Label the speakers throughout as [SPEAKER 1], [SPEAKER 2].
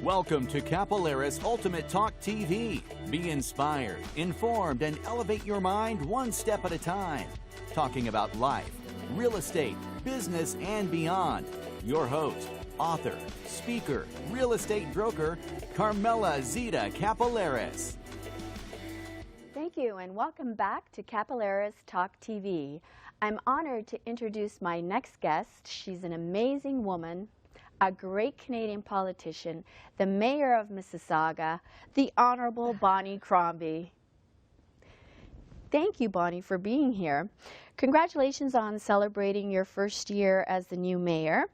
[SPEAKER 1] Welcome to Kapeleris Ultimate Talk TV. Be inspired, informed, and elevate your mind one step at a time. Talking about life, real estate, business, and beyond. Your host, author, speaker, real estate broker, Carmela Zita Kapeleris.
[SPEAKER 2] Thank you, and welcome back to Kapeleris Talk TV. I'm honored to introduce my next guest. She's an amazing woman, a great Canadian politician, the Mayor of Mississauga, the Honorable Bonnie Crombie. Thank you, Bonnie, for being here. Congratulations on celebrating your first year as the new mayor.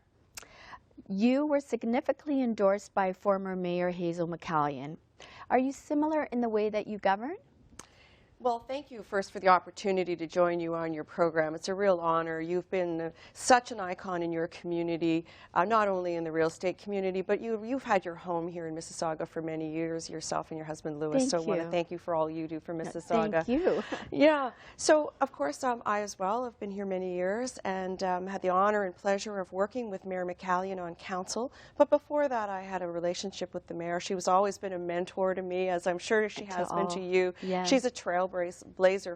[SPEAKER 2] You were significantly endorsed by former Mayor Hazel McCallion. Are you similar in the way that you govern?
[SPEAKER 3] Well, thank you first for the opportunity to join you on your program. It's a real honor. You've been such an icon in your community, not only in the real estate community, but you've had your home here in Mississauga for many years, yourself and your husband, Louis.
[SPEAKER 2] Thank
[SPEAKER 3] so
[SPEAKER 2] you.
[SPEAKER 3] I want to thank you for all you do for Mississauga.
[SPEAKER 2] Thank you.
[SPEAKER 3] Yeah. So, of course, I as well have been here many years and had the honor and pleasure of working with Mayor McCallion on council. But before that, I had a relationship with the mayor. She has always been a mentor to me, as I'm sure she has been to you.
[SPEAKER 2] Yes.
[SPEAKER 3] She's a trailblazer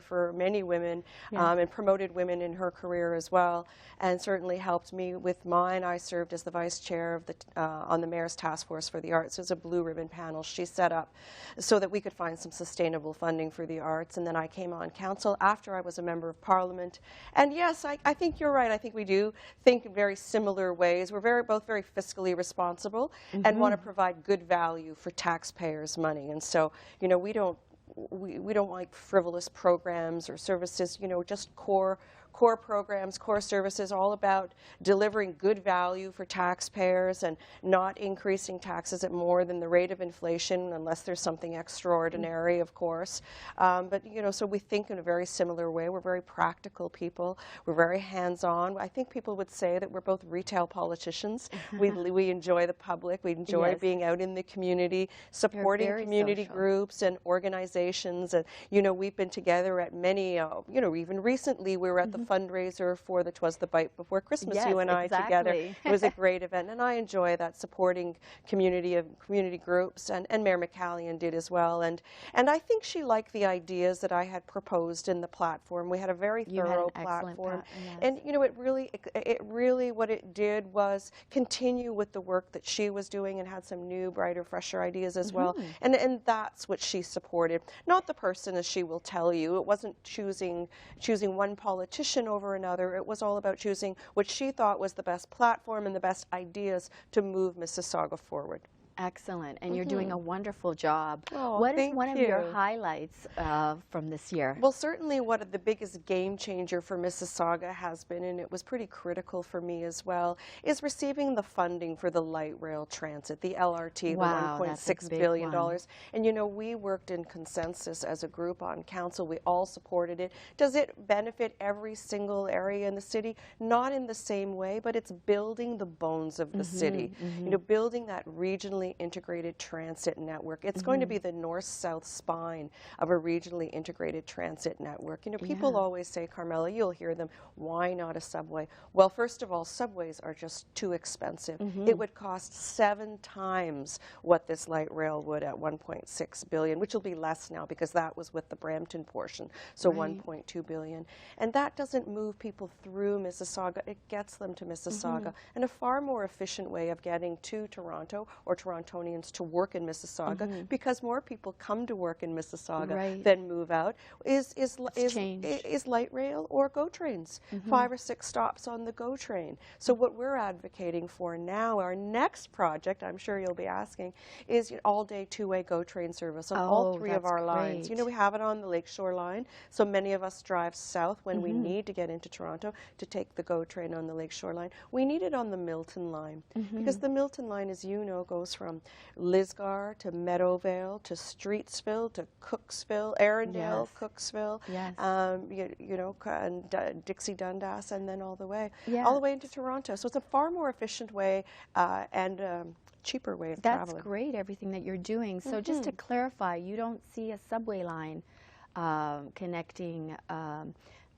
[SPEAKER 3] for many women, and promoted women in her career as well, and certainly helped me with mine. I served as the vice chair of the on the mayor's task force for the arts. It was a blue ribbon panel she set up so that we could find some sustainable funding for the arts. And then I came on council after I was a member of parliament. And yes, I think you're right. I think we do think in very similar ways. We're both very fiscally responsible and want to provide good value for taxpayers' money. And so, you know, we don't like frivolous programs or services, you know, just core programs, core services, all about delivering good value for taxpayers and not increasing taxes at more than the rate of inflation unless there's something extraordinary, of course. But, you know, so we think in a very similar way. We're very practical people. We're very hands-on. I think people would say that we're both retail politicians. We enjoy the public. We enjoy being out in the community, supporting community groups and organizations. And, you know, we've been together at many, you know, even recently we were at the fundraiser for the 'Twas the Bite Before Christmas, you and I together. It was a great event, and I enjoy that, supporting community groups, and Mayor McCallion did as well. And I think she liked the ideas that I had proposed in the platform. We had a very thorough platform, and you know, it really what it did was continue with the work that she was doing and had some new, brighter, fresher ideas as well. And that's what she supported. Not the person, as she will tell you. It wasn't choosing one politician over another. It was all about choosing what she thought was the best platform and the best ideas to move Mississauga forward.
[SPEAKER 2] Excellent, and you're doing a wonderful job.
[SPEAKER 3] Oh,
[SPEAKER 2] what is one of your highlights from this year?
[SPEAKER 3] Well, certainly one of the biggest game changer for Mississauga has been, and it was pretty critical for me as well, is receiving the funding for the light rail transit, the LRT,
[SPEAKER 2] wow,
[SPEAKER 3] the $1.6 billion. And you know, we worked in consensus as a group on council. We all supported it. Does it benefit every single area in the city? Not in the same way, but it's building the bones of the city. You know, building that regionally integrated transit network. It's going to be the north-south spine of a regionally integrated transit network. You know, people always say, Carmela, you'll hear them, why not a subway? Well, first of all, subways are just too expensive. It would cost 7 times what this light rail would at $1.6 billion, which will be less now because that was with the Brampton portion, so $1.2 billion. And that doesn't move people through Mississauga. It gets them to Mississauga. And a far more efficient way of getting to Toronto or Torontonians to work in Mississauga, because more people come to work in Mississauga than move out, is light rail or GO trains. 5 or 6 stops on the GO train. So what we're advocating for now, our next project, I'm sure you'll be asking, is all-day 2-way GO train service on all 3 of our lines. You know, we have it on the Lakeshore line, so many of us drive south when we need to get into Toronto to take the GO train on the Lakeshore line. We need it on the Milton line, because the Milton line, as you know, goes from Lisgar to Meadowvale to Streetsville to Cooksville, Arundel, Cooksville, you know, and Dixie Dundas, and then all the way into Toronto. So it's a far more efficient way and cheaper way of traveling.
[SPEAKER 2] That's great, everything that you're doing. So just to clarify, you don't see a subway line connecting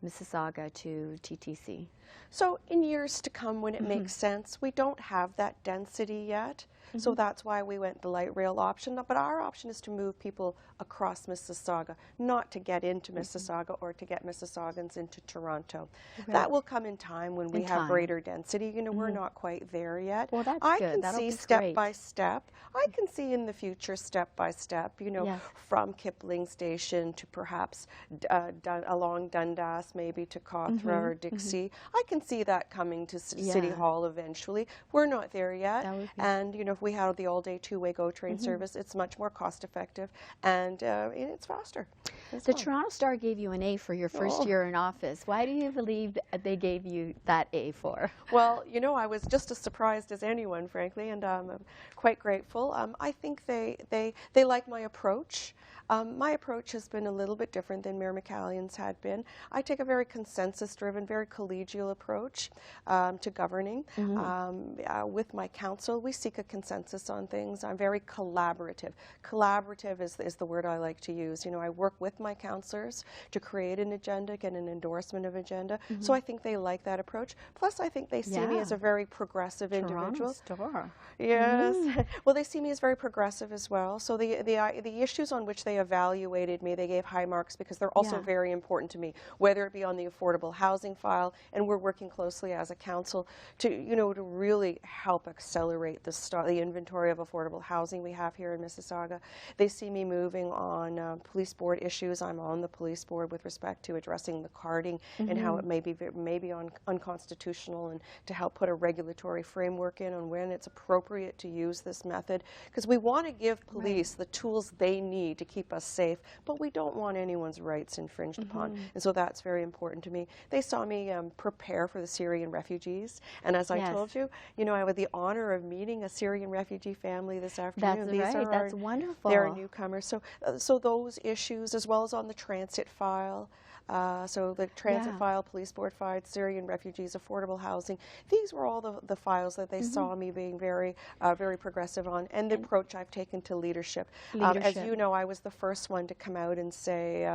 [SPEAKER 2] Mississauga to TTC?
[SPEAKER 3] So in years to come, when it makes sense, we don't have that density yet. So that's why we went the light rail option. But our option is to move people across Mississauga, not to get into Mississauga or to get Mississaugans into Toronto.
[SPEAKER 2] Right.
[SPEAKER 3] That will come in time when we have greater density. You know, we're not quite there yet.
[SPEAKER 2] Well, that's
[SPEAKER 3] I
[SPEAKER 2] good.
[SPEAKER 3] can see
[SPEAKER 2] That'll be
[SPEAKER 3] step
[SPEAKER 2] great.
[SPEAKER 3] by step. I can see in the future step by step, you know,
[SPEAKER 2] Yes.
[SPEAKER 3] from Kipling Station to perhaps along Dundas, maybe to Cawthra or Dixie. I can see that coming to City Hall eventually. We're not there yet.
[SPEAKER 2] That would be
[SPEAKER 3] And, you know, if we had the all-day two-way GO train service, it's much more cost-effective and it's faster. It's
[SPEAKER 2] The
[SPEAKER 3] fun.
[SPEAKER 2] Toronto Star gave you an A for your first year in office. Why do you believe they gave you that A for?
[SPEAKER 3] Well, you know, I was just as surprised as anyone, frankly, and I'm quite grateful. I think they like my approach. My approach has been a little bit different than Mayor McCallion's had been. I take a very consensus-driven, very collegial approach to governing. With my council, we seek a consensus on things. I'm very collaborative. Collaborative is the word I like to use. You know, I work with my councillors to create an agenda, get an endorsement of agenda. So I think they like that approach. Plus, I think they see me as a very progressive individual.
[SPEAKER 2] Star.
[SPEAKER 3] Yes. Well, they see me as very progressive as well. So the issues on which they evaluated me, they gave high marks because they're also very important to me, whether it be on the affordable housing file, and we're working closely as a council to, you know, to really help accelerate the inventory of affordable housing we have here in Mississauga. They see me moving on police board issues. I'm on the police board with respect to addressing the carding and how it may be unconstitutional, and to help put a regulatory framework in on when it's appropriate to use this method, because we want to give police the tools they need to keep us safe, but we don't want anyone's rights infringed upon, and so that's very important to me. They saw me prepare for the Syrian refugees, and as I told you, you know, I had the honor of meeting a Syrian refugee family this afternoon.
[SPEAKER 2] That's wonderful.
[SPEAKER 3] They're newcomers, so those issues, as well as on the transit file. So the transit file, police board file, Syrian refugees, affordable housing. These were all the files that they saw me being very, very progressive on, and the approach I've taken to leadership. As you know, I was the first one to come out and say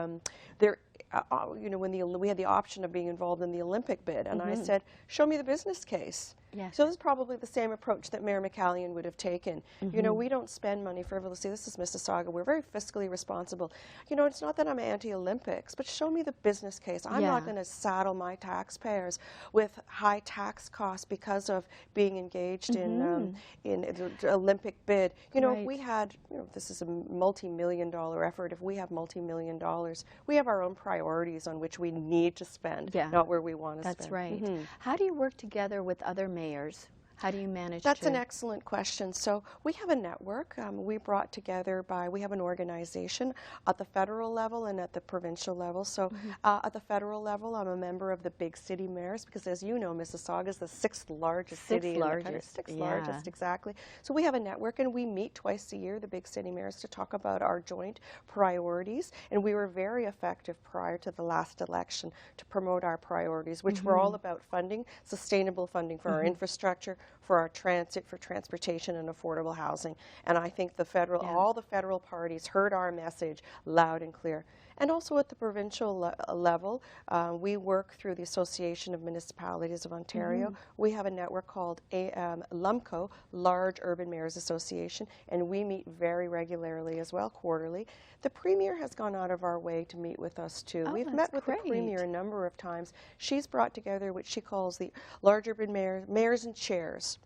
[SPEAKER 3] you know, when we had the option of being involved in the Olympic bid, and I said, show me the business case.
[SPEAKER 2] Yes.
[SPEAKER 3] So this is probably the same approach that Mayor McCallion would have taken. You know, we don't spend money frivolously. This is Mississauga. We're very fiscally responsible. You know, it's not that I'm anti-Olympics, but show me the business case. I'm not going to saddle my taxpayers with high tax costs because of being engaged in the Olympic bid. You know, if we had, you know, this is a multi-million-dollar effort. If we have multi-million dollars, we have our own priorities on which we need to spend, not where we want to spend.
[SPEAKER 2] That's right. How do you work together with other mayors? How do you manage
[SPEAKER 3] That's an excellent question. So we have a network. We brought together we have an organization at the federal level and at the provincial level. So at the federal level, I'm a member of the Big City Mayors, because as you know, Mississauga is the sixth largest city in the country. Sixth largest, exactly. So we have a network, and we meet twice a year, the Big City Mayors, to talk about our joint priorities. And we were very effective prior to the last election to promote our priorities, which were all about funding, sustainable funding for our infrastructure, for our transit, for transportation, and affordable housing. And I think all the federal parties heard our message loud and clear. And also at the provincial level, we work through the Association of Municipalities of Ontario. We have a network called LUMCO, Large Urban Mayors Association, and we meet very regularly as well, quarterly. The Premier has gone out of our way to meet with us too. We've met with the Premier a number of times. She's brought together what she calls the Large Urban Mayors and Chairs.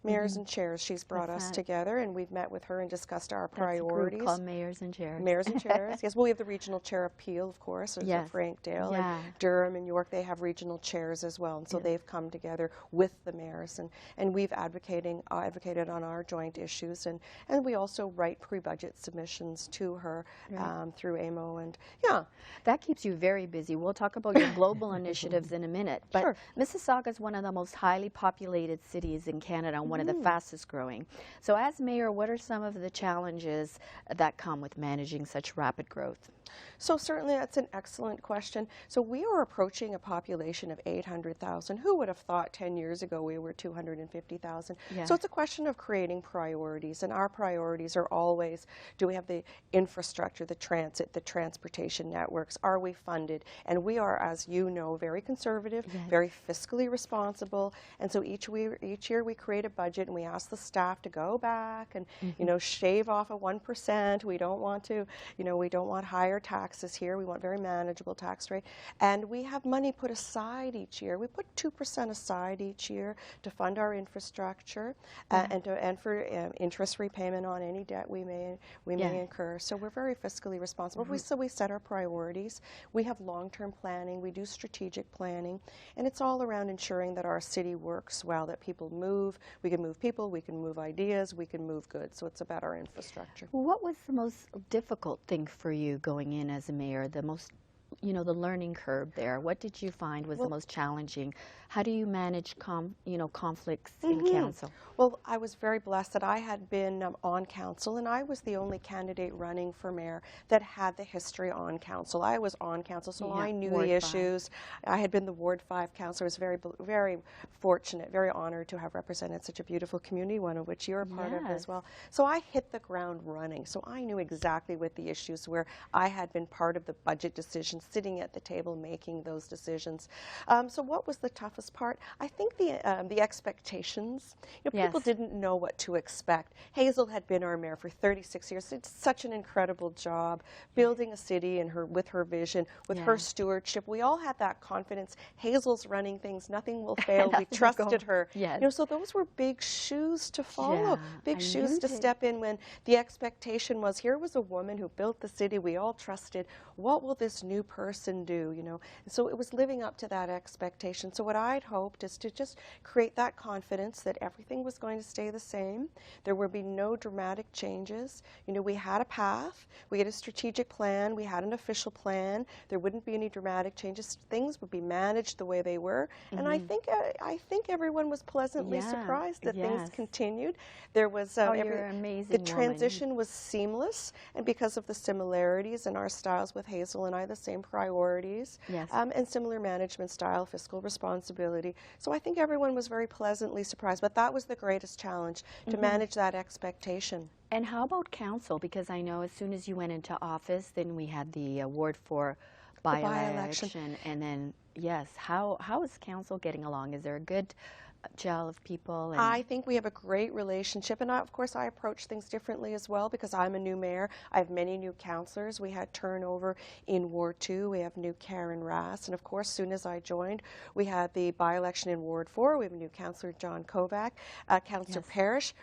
[SPEAKER 3] Mayors and Chairs. She's brought us together, and we've met with her and discussed our priorities.
[SPEAKER 2] That's a group called Mayors and Chairs.
[SPEAKER 3] Mayors and Chairs, yes. Well, we have the regional chair of Peel, of course, Frank Dale, and Durham and York. They have regional chairs as well, and so they've come together with the mayors, and we've advocated on our joint issues, and we also write pre-budget submissions to her through AMO, and
[SPEAKER 2] That keeps you very busy. We'll talk about your global initiatives in a minute, but Mississauga is one of the most highly populated cities in Canada. one of the fastest growing. So as mayor, what are some of the challenges that come with managing such rapid growth?
[SPEAKER 3] So certainly that's an excellent question. So we are approaching a population of 800,000. Who would have thought 10 years ago we were 250,000?
[SPEAKER 2] Yeah.
[SPEAKER 3] So it's a question of creating priorities, and our priorities are always, do we have the infrastructure, the transit, the transportation networks? Are we funded? And we are, as you know, very conservative, very fiscally responsible, and so each year we create a budget and we ask the staff to go back and you know, shave off a 1%. We don't want to, you know, we don't want higher taxes here. We want very manageable tax rate. And we have money put aside each year. We put 2% aside each year to fund our infrastructure and for interest repayment on any debt we may incur. So we're very fiscally responsible. So we set our priorities. We have long-term planning. We do strategic planning. And it's all around ensuring that our city works well, that people move. We can move people. We can move ideas. We can move goods. So it's about our infrastructure.
[SPEAKER 2] What was the most difficult thing for you going in as a mayor, the most, you know, the learning curve there? What did you find was the most challenging? How do you manage conflicts in council?
[SPEAKER 3] Well, I was very blessed that I had been on council, and I was the only candidate running for mayor that had the history on council. I was on council, so I knew the issues. I had been the Ward 5 councillor. I was very fortunate, very honored to have represented such a beautiful community, one of which you're a part of as well. So I hit the ground running. So I knew exactly what the issues were. I had been part of the budget decisions, sitting at the table making those decisions. So what was the toughest part? I think the expectations. You know, people didn't know what to expect. Hazel had been our mayor for 36 years. Did such an incredible job building a city and with her vision, with her stewardship. We all had that confidence. Hazel's running things. Nothing will fail. We trusted her. You know, so those were big shoes to follow. Big shoes to step in when the expectation was, here was a woman who built the city. We all trusted. What will this new person do? You know, and so it was living up to that expectation. So what I'd hoped is to just create that confidence that everything was going to stay the same. There would be no dramatic changes. You know, we had a path. We had a strategic plan. We had an official plan. There wouldn't be any dramatic changes. Things would be managed the way they were. And I think everyone was pleasantly surprised that things continued. There was
[SPEAKER 2] you're an amazing
[SPEAKER 3] the transition was seamless, and because of the similarities in our styles with Hazel and I, the same priorities, and similar management style, fiscal responsibility. So I think everyone was very pleasantly surprised, but that was the greatest challenge, to manage that expectation.
[SPEAKER 2] And how about council? Because I know as soon as you went into office, then we had the Ward 4 by-election, and then, how is council getting along? Is there a good gel of people?
[SPEAKER 3] I think we have a great relationship, and of course I approach things differently as well because I'm a new mayor. I have many new councillors. We had turnover in Ward 2. We have new Karen Rass, and of course as soon as I joined, we had the by-election in Ward 4. We have a new councillor, John Kovac. Councillor Parrish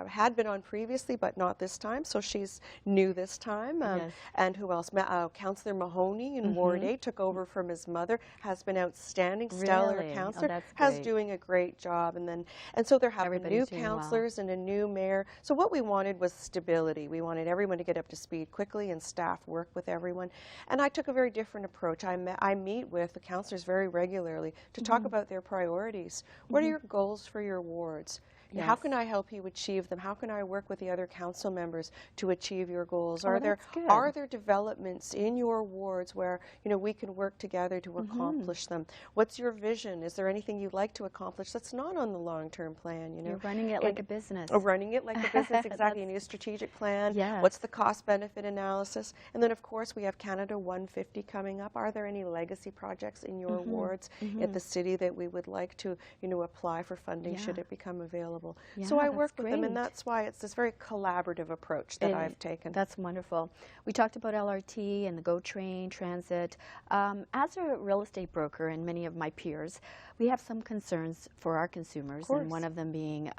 [SPEAKER 3] had been on previously, but not this time, so she's new this time. And who else? Councillor Mahoney in Ward 8 took over from his mother. Has been outstanding, stellar councillor. Has doing a great job, and so they're having new councillors and a new mayor. So what we wanted was stability. We wanted everyone to get up to speed quickly and staff work with everyone. And I took a very different approach. I meet with the councillors very regularly to talk about their priorities. What are your goals for your wards? How can I help you achieve them? How can I work with the other council members to achieve your goals? Are there developments in your wards where we can work together to accomplish them? What's your vision? Is there anything you'd like to accomplish that's not on the long-term plan?
[SPEAKER 2] You're running it like a business.
[SPEAKER 3] Running it like a business, exactly. You need a strategic plan. What's the cost-benefit analysis? And then, of course, we have Canada 150 coming up. Are there any legacy projects in your wards at the city that we would like to apply for funding should it become available? So I work with them, and that's why it's this very collaborative approach that I've taken.
[SPEAKER 2] That's wonderful. We talked about LRT and the GO train, transit. As a real estate broker and many of my peers, we have some concerns for our consumers, and one of them being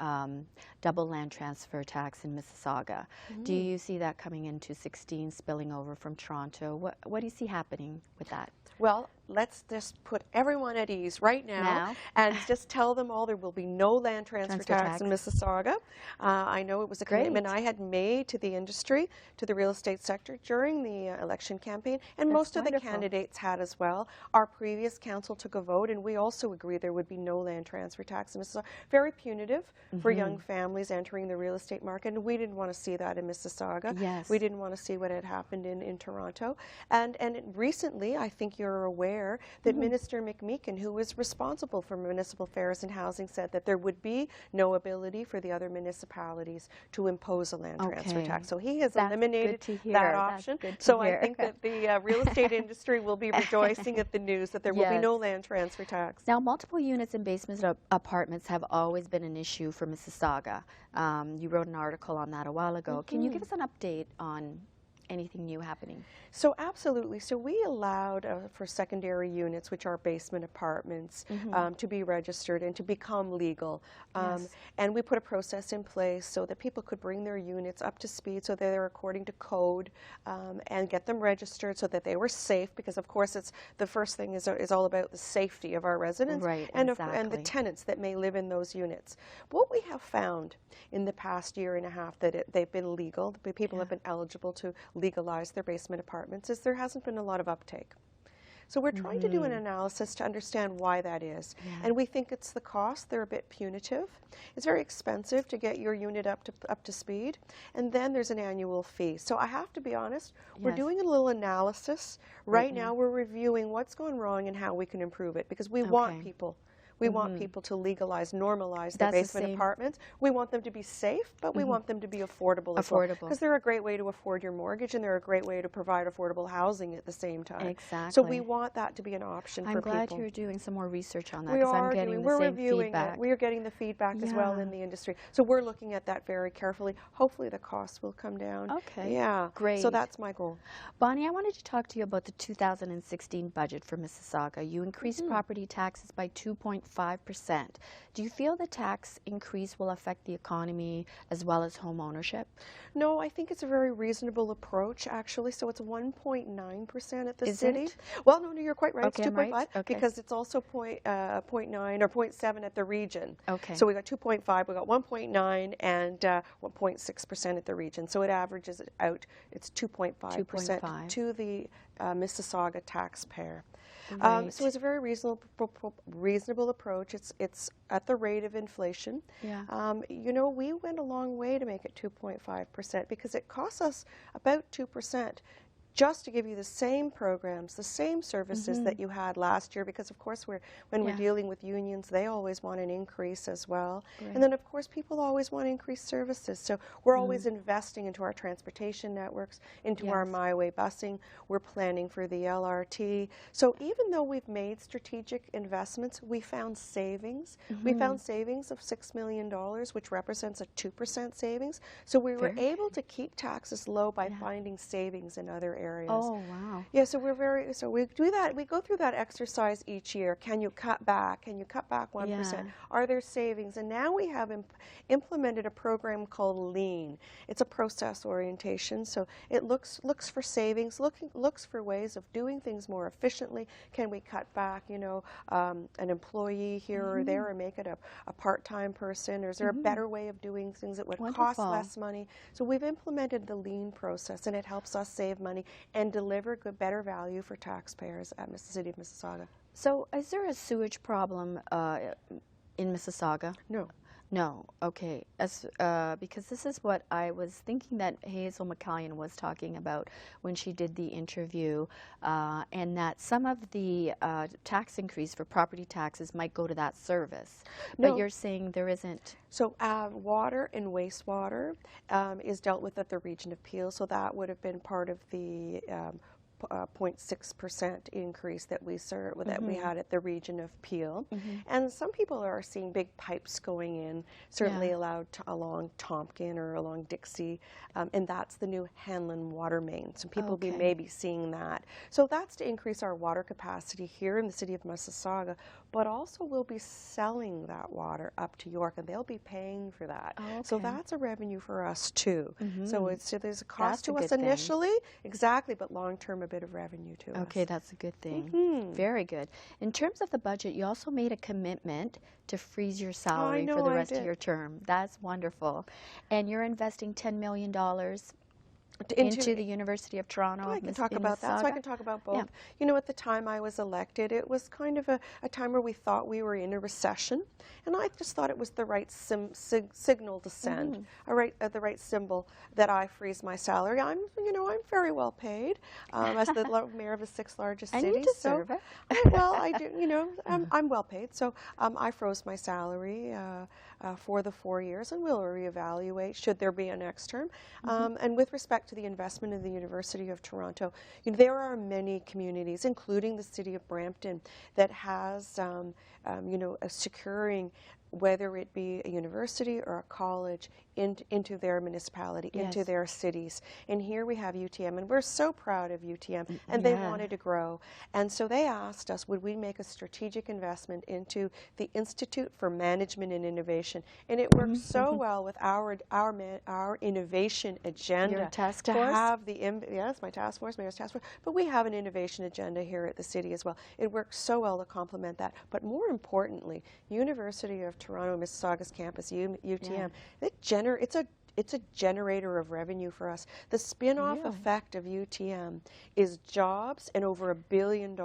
[SPEAKER 2] double land transfer tax in Mississauga. Do you see that coming into 16, spilling over from Toronto? What do you see happening with that?
[SPEAKER 3] Well, let's just put everyone at ease right now and just tell them all there will be no land transfer tax in Mississauga. I know it was a commitment I had made to the industry, to the real estate sector during the election campaign, and most of the candidates had as well. Our previous council took a vote, and we also agreed decree, there would be no land transfer tax in Mississauga. Very punitive for young families entering the real estate market, and we didn't want to see that in Mississauga.
[SPEAKER 2] Yes.
[SPEAKER 3] We didn't want to see what had happened in Toronto. And recently, I think you're aware that Minister McMeekin, who was responsible for municipal affairs and housing, said that there would be no ability for the other municipalities to impose a land transfer tax. So he has eliminated that option. So I think that the real estate industry will be rejoicing at the news that there will be no land transfer tax.
[SPEAKER 2] Now, multiple units and basement apartments have always been an issue for Mississauga. You wrote an article on that a while ago. Can you give us an update on anything new happening?
[SPEAKER 3] So absolutely. So we allowed for secondary units, which are basement apartments, to be registered and to become legal. And we put a process in place so that people could bring their units up to speed so that they're according to code, and get them registered so that they were safe, because of course it's the first thing is all about the safety of our residents and the tenants that may live in those units. What we have found in the past year and a half that they've been legal, people have been eligible to legalize their basement apartments, is there hasn't been a lot of uptake. So we're trying to do an analysis to understand why that is. And we think it's the cost. They're a bit punitive. It's very expensive to get your unit up to speed. And then there's an annual fee. So I have to be honest, we're doing a little analysis. Right now we're reviewing what's gone wrong and how we can improve it, because we want people. We want people to legalize, normalize their basement apartments. We want them to be safe, but we want them to be affordable as well. Because they're a great way to afford your mortgage, and they're a great way to provide affordable housing at the same time.
[SPEAKER 2] Exactly.
[SPEAKER 3] So we want that to be an option for people.
[SPEAKER 2] I'm glad you're doing some more research on that,
[SPEAKER 3] We
[SPEAKER 2] because
[SPEAKER 3] are
[SPEAKER 2] I'm getting
[SPEAKER 3] doing.
[SPEAKER 2] the
[SPEAKER 3] We're
[SPEAKER 2] same
[SPEAKER 3] reviewing
[SPEAKER 2] feedback.
[SPEAKER 3] it. We are getting the feedback as well in the industry. So we're looking at that very carefully. Hopefully the costs will come down.
[SPEAKER 2] Okay.
[SPEAKER 3] Yeah.
[SPEAKER 2] Great.
[SPEAKER 3] So that's my goal.
[SPEAKER 2] Bonnie, I wanted to talk to you about the 2016 budget for Mississauga. You increased property taxes by 2.5%. Do you feel the tax increase will affect the economy as well as home ownership?
[SPEAKER 3] No, I think it's a very reasonable approach, actually. So it's 1.9% at the city.
[SPEAKER 2] It?
[SPEAKER 3] Well, no, you're quite right.
[SPEAKER 2] Okay,
[SPEAKER 3] it's 2.5
[SPEAKER 2] right? Okay.
[SPEAKER 3] because it's also 0.9 or 0.7 at the region.
[SPEAKER 2] Okay.
[SPEAKER 3] So we got 2.5, we got 1.9, and 1.6% at the region. So it averages it out. It's 2.5% to the Mississauga taxpayer. So it's a very reasonable approach. It's at the rate of inflation. You know, we went a long way to make it 2.5% because it costs us about 2% just to give you the same programs, the same services that you had last year, because of course when we're dealing with unions, they always want an increase as well. And then of course people always want increased services. So we're always investing into our transportation networks, into our My Way busing. We're planning for the LRT. So even though we've made strategic investments, we found savings. We found savings of $6 million, which represents a 2% savings. So we were able to keep taxes low by finding savings in other areas.
[SPEAKER 2] Oh, wow.
[SPEAKER 3] Yeah, so we do that. We go through that exercise each year. Can you cut back? Can you cut back 1%? Are there savings? And now we have implemented a program called Lean. It's a process orientation. So it looks for savings, looks for ways of doing things more efficiently. Can we cut back, you know, an employee here or there, or make it a part-time person? Or is there a better way of doing things that would cost less money? So we've implemented the Lean process, and it helps us save money and deliver better value for taxpayers at the City of Mississauga.
[SPEAKER 2] So is there a sewage problem in Mississauga?
[SPEAKER 3] No.
[SPEAKER 2] No, okay. Because this is what I was thinking that Hazel McCallion was talking about when she did the interview, and that some of the tax increase for property taxes might go to that service.
[SPEAKER 3] No.
[SPEAKER 2] But you're saying there isn't.
[SPEAKER 3] So water and wastewater is dealt with at the region of Peel, so that would have been part of the 0.6% increase that we had at the region of Peel. And some people are seeing big pipes going in, certainly allowed along Tompkin or along Dixie, and that's the new Hanlon water main. So people may be seeing that. So that's to increase our water capacity here in the city of Mississauga, but also we'll be selling that water up to York, and they'll be paying for that. So that's a revenue for us too. So there's a cost to us initially, exactly, but long-term a bit of revenue to us.
[SPEAKER 2] Okay, that's a good thing. Very good. In terms of the budget, you also made a commitment to freeze your salary for the rest of your term. That's wonderful. And you're investing $10 million into the University of Toronto.
[SPEAKER 3] I can talk about that. So I can talk about both. You know, at the time I was elected, it was kind of a time where we thought we were in a recession, and I just thought it was the right signal to send, the right symbol that I freeze my salary. I'm very well paid as the mayor of the 6th largest city.
[SPEAKER 2] And you deserve it.
[SPEAKER 3] Well, I do. You know, I'm well paid, so I froze my salary for the 4 years, and we'll reevaluate should there be a next term. And with respect to the investment in the University of Toronto, you know, there are many communities, including the city of Brampton, that has, you know, securing, whether it be a university or a college, into their municipality, into their cities. And here we have UTM, and we're so proud of UTM, and they wanted to grow. And so they asked us, would we make a strategic investment into the Institute for Management and Innovation? And it works so well with our innovation agenda.
[SPEAKER 2] Your task
[SPEAKER 3] to
[SPEAKER 2] force?
[SPEAKER 3] have the, yes, my task force, mayor's task force, but we have an innovation agenda here at the city as well. It works so well to complement that. But more importantly, University of Toronto Mississauga's campus, UTM, it's a generator of revenue for us. The spin-off effect of UTM is jobs and over $1 billion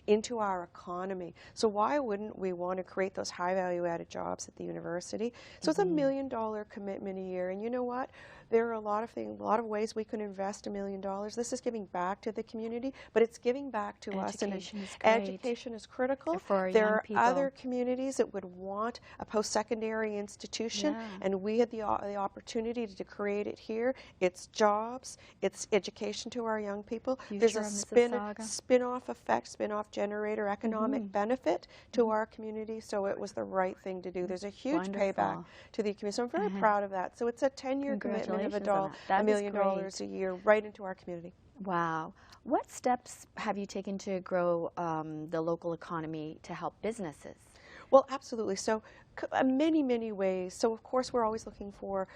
[SPEAKER 3] into our economy. So why wouldn't we want to create those high value-added jobs at the university? So it's $1 million commitment a year, and you know what? There are a lot of things, a lot of ways we can invest $1 million. This is giving back to the community, but it's giving back to us. And education is critical.
[SPEAKER 2] For
[SPEAKER 3] there
[SPEAKER 2] young
[SPEAKER 3] are
[SPEAKER 2] people.
[SPEAKER 3] other communities that would want a post-secondary institution, and we had the opportunity to create it here. It's jobs, it's education to our young people. There's a spin-off effect, spin-off generator, economic benefit to our community, so it was the right thing to do. There's a huge payback to the community, so I'm very proud of that. So it's a 10-year commitment of $1 million a year right into our community.
[SPEAKER 2] Wow. What steps have you taken to grow the local economy to help businesses?
[SPEAKER 3] Well, absolutely. So many, many ways. So, of course, we're always looking for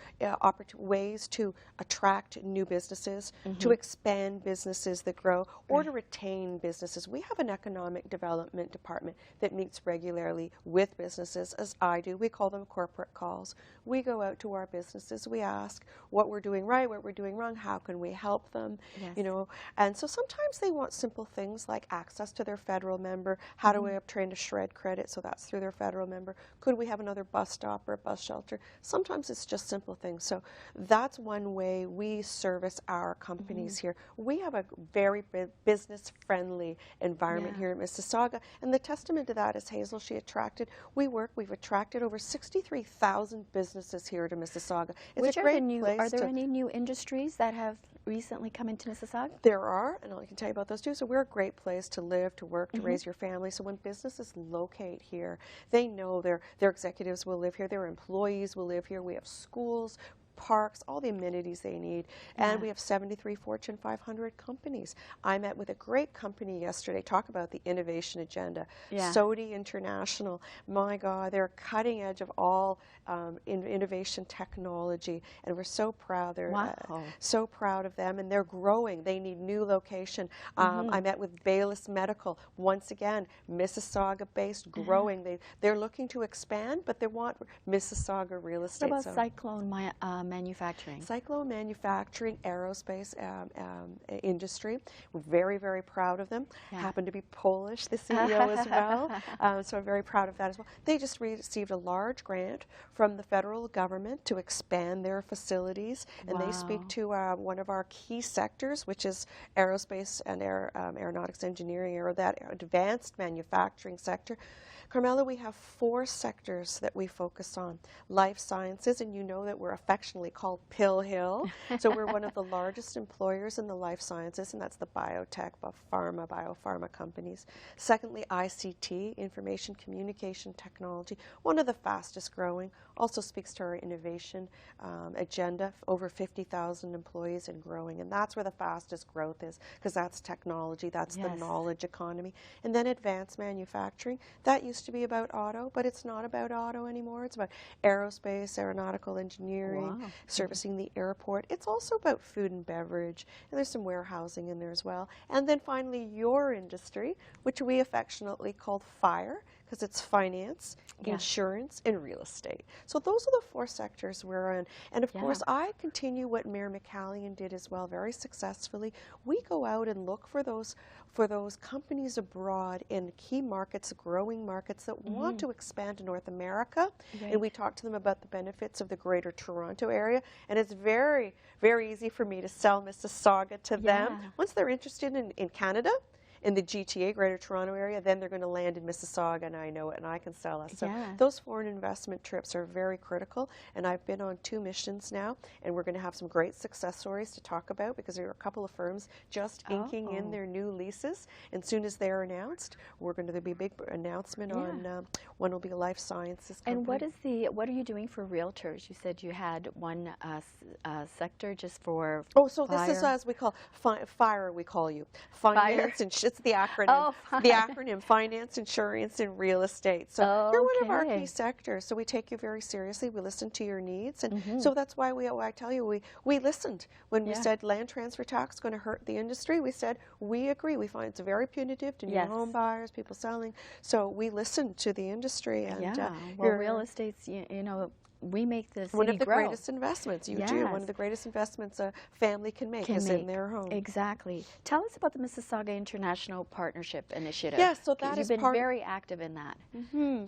[SPEAKER 3] ways to attract new businesses, to expand businesses that grow, or to retain businesses. We have an economic development department that meets regularly with businesses, as I do. We call them corporate calls. We go out to our businesses. We ask what we're doing right, what we're doing wrong, how can we help them, you know. And so sometimes they want simple things like access to their federal member. How do we obtain a shred credit? So that's through their federal member. Could we have another bus stop or a bus shelter? Sometimes it's just simple things. So that's one way we service our companies here. We have a very business-friendly environment here in Mississauga, and the testament to that is Hazel. We've attracted over 63,000 businesses here to Mississauga. It's a great place.
[SPEAKER 2] Are there any new industries that have recently come into Mississauga?
[SPEAKER 3] There are, and I can tell you about those too. So we're a great place to live, to work, to raise your family. So when businesses locate here, they know their executives will live here, their employees will live here. We have schools, parks, all the amenities they need, and we have 73 Fortune 500 companies. I met with a great company yesterday, talk about the innovation agenda, Sodi International. My God, they're cutting edge of all innovation technology, and we're so proud. They're so proud of them, and they're growing. They need new location. I met with Bayless Medical, once again, Mississauga-based, growing. They're looking to expand, but they want Mississauga real estate.
[SPEAKER 2] What about Cyclone Manufacturing?
[SPEAKER 3] Cyclone Manufacturing, aerospace industry. We're very, very proud of them. Happen to be Polish, the CEO as well. So I'm very proud of that as well. They just received a large grant from the federal government to expand their facilities, and they speak to one of our key sectors, which is aerospace and aeronautics engineering, or that advanced manufacturing sector. Carmela, we have 4 sectors that we focus on. Life sciences, and you know that we're affectionately called Pill Hill. So we're one of the largest employers in the life sciences, and that's the biotech, biopharma companies. Secondly, ICT, information communication technology, one of the fastest growing. Also speaks to our innovation agenda, over 50,000 employees and growing. And that's where the fastest growth is, because that's technology, that's the knowledge economy. And then advanced manufacturing. That used to be about auto, but it's not about auto anymore. It's about aerospace, aeronautical engineering, servicing the airport. It's also about food and beverage, and there's some warehousing in there as well. And then finally, your industry, which we affectionately call FIRE, because it's finance, insurance, and real estate. So those are the 4 sectors we're in. And of course, I continue what Mayor McCallion did as well, very successfully. We go out and look for those companies abroad in key markets, growing markets that want to expand to North America. And we talk to them about the benefits of the Greater Toronto area. And it's very, very easy for me to sell Mississauga to them. Once they're interested in Canada, in the GTA, Greater Toronto area, then they're going to land in Mississauga, and I know it, and I can sell us. So those foreign investment trips are very critical, and I've been on 2 missions now, and we're going to have some great success stories to talk about, because there are a couple of firms just inking in their new leases, and soon as they're announced, there'll be a big announcement on one will be a life sciences company.
[SPEAKER 2] And what are you doing for realtors? You said you had one sector just for
[SPEAKER 3] so
[SPEAKER 2] fire.
[SPEAKER 3] This is, as we call fire, we call you finance and it's the acronym. The acronym: finance, insurance, and real estate. So you're one of our key sectors. So we take you very seriously. We listen to your needs, and so that's why I tell you we listened when we said land transfer tax is going to hurt the industry. We said we agree. We find it's very punitive to new home buyers, people selling. So we listened to the industry, and
[SPEAKER 2] well, real estate's we make the city
[SPEAKER 3] one of the
[SPEAKER 2] grow.
[SPEAKER 3] greatest investments. You do. One of the greatest investments a family can make is in their home.
[SPEAKER 2] Exactly. Tell us about the Mississauga International Partnership Initiative.
[SPEAKER 3] Yes, so that
[SPEAKER 2] You've been very active in that.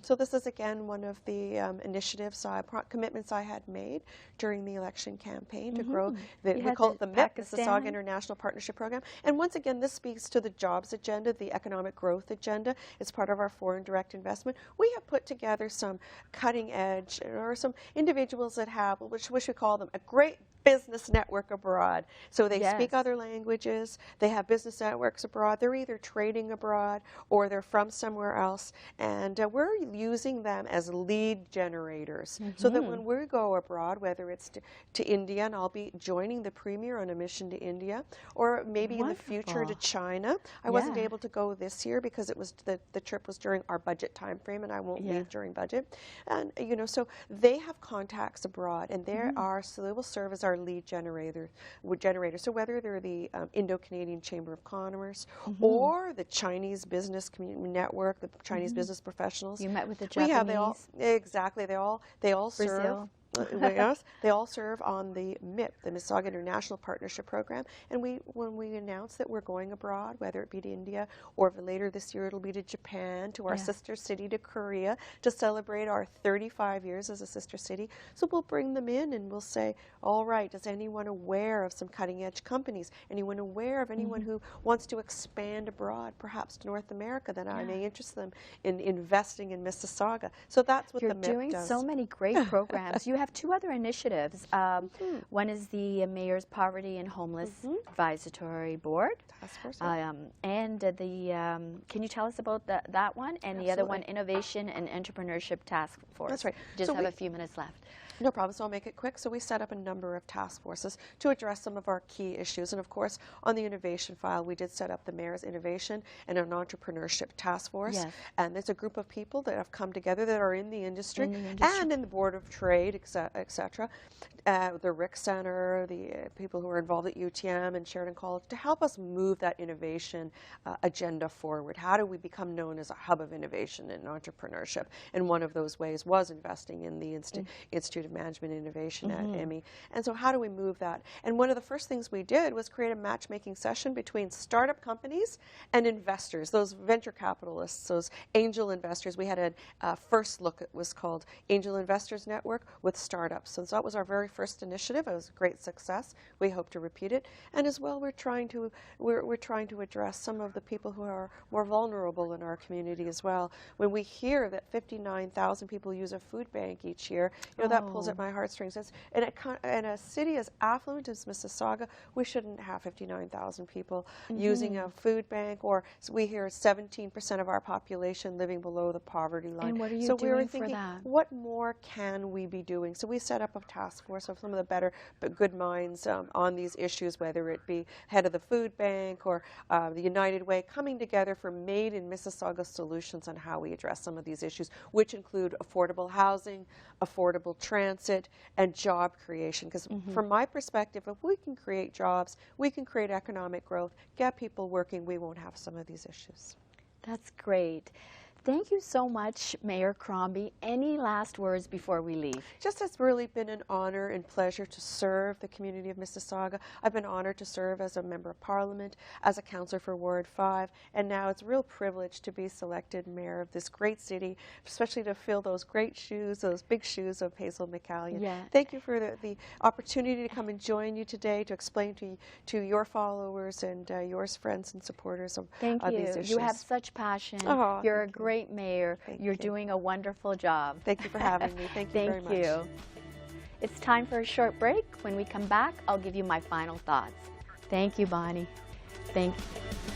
[SPEAKER 3] So this is again one of the initiatives, commitments I had made during the election campaign to grow. We call it the MIP, Mississauga International Partnership Program. And once again, this speaks to the jobs agenda, the economic growth agenda. It's part of our foreign direct investment. We have put together some cutting edge, or some individuals that have, which we call them, a great business network abroad. So they speak other languages, they have business networks abroad, they're either trading abroad or they're from somewhere else, and we're using them as lead generators so that when we go abroad, whether it's to India, and I'll be joining the Premier on a mission to India, or maybe in the future to China. I wasn't able to go this year because it was the trip was during our budget time frame, and I won't leave during budget. And so they have contacts abroad, and they will serve as our lead generator. So whether they're the Indo-Canadian Chamber of Commerce or the Chinese Business Network, the Chinese business professionals.
[SPEAKER 2] You met with the Japanese.
[SPEAKER 3] They all serve. They all serve on the MIP, the Mississauga International Partnership Program. And when we announce that we're going abroad, whether it be to India or later this year it'll be to Japan, to our sister city, to Korea, to celebrate our 35 years as a sister city. So we'll bring them in and we'll say, all right, is anyone aware of some cutting edge companies? Anyone aware of anyone who wants to expand abroad, perhaps to North America, that I may interest them in investing in Mississauga? So that's what the MIP does.
[SPEAKER 2] You're doing so many great programs. You have 2 other initiatives. One is the Mayor's Poverty and Homeless Advisory Board.
[SPEAKER 3] Task Force.
[SPEAKER 2] And can you tell us about that one? And the other one, Innovation and Entrepreneurship Task Force.
[SPEAKER 3] That's right.
[SPEAKER 2] Just have a few minutes left.
[SPEAKER 3] No problem, so I'll make it quick. So we set up a number of task forces to address some of our key issues. And of course, on the innovation file, we did set up the Mayor's Innovation and an Entrepreneurship Task Force. And there's a group of people that have come together that are in the industry, and in the Board of Trade, etc. The Rick Center, the people who are involved at UTM and Sheridan College, to help us move that innovation agenda forward. How do we become known as a hub of innovation and entrepreneurship? And one of those ways was investing in the Institute of Management and Innovation at Emmy. And so how do we move that? And one of the first things we did was create a matchmaking session between startup companies and investors, those venture capitalists, those angel investors. We had a first look, it was called Angel Investors Network with startups. So that was our very first initiative. It was a great success. We hope to repeat it. And as well, we're trying to address some of the people who are more vulnerable in our community as well. When we hear that 59,000 people use a food bank each year, that pulls at my heartstrings. In a city as affluent as Mississauga, we shouldn't have 59,000 people using a food bank, or we hear 17% of our population living below the poverty line.
[SPEAKER 2] And what are you
[SPEAKER 3] so
[SPEAKER 2] doing
[SPEAKER 3] we were thinking,
[SPEAKER 2] for that?
[SPEAKER 3] what more can we be doing? So we set up a task force of some of the better but good minds on these issues, whether it be head of the food bank or the United Way, coming together for made in Mississauga solutions on how we address some of these issues, which include affordable housing, affordable transit, and job creation. Because from my perspective, if we can create jobs, we can create economic growth, get people working, we won't have some of these issues.
[SPEAKER 2] That's great. Thank you so much, Mayor Crombie. Any last words before we leave?
[SPEAKER 3] Just has really been an honor and pleasure to serve the community of Mississauga. I've been honored to serve as a member of Parliament, as a councillor for Ward 5, and now it's a real privilege to be selected mayor of this great city, especially to fill those great shoes, those big shoes of Hazel McCallion.
[SPEAKER 2] Yeah.
[SPEAKER 3] Thank you for the opportunity to come and join you today to explain to your followers and your friends and supporters of
[SPEAKER 2] Thank
[SPEAKER 3] these
[SPEAKER 2] you.
[SPEAKER 3] issues.
[SPEAKER 2] You have such passion.
[SPEAKER 3] Oh,
[SPEAKER 2] You're a great mayor.
[SPEAKER 3] Thank
[SPEAKER 2] You're
[SPEAKER 3] you.
[SPEAKER 2] doing a wonderful job.
[SPEAKER 3] Thank you for having me. Thank you very much.
[SPEAKER 2] Thank you. It's time for a short break. When we come back, I'll give you my final thoughts. Thank you, Bonnie. Thank you.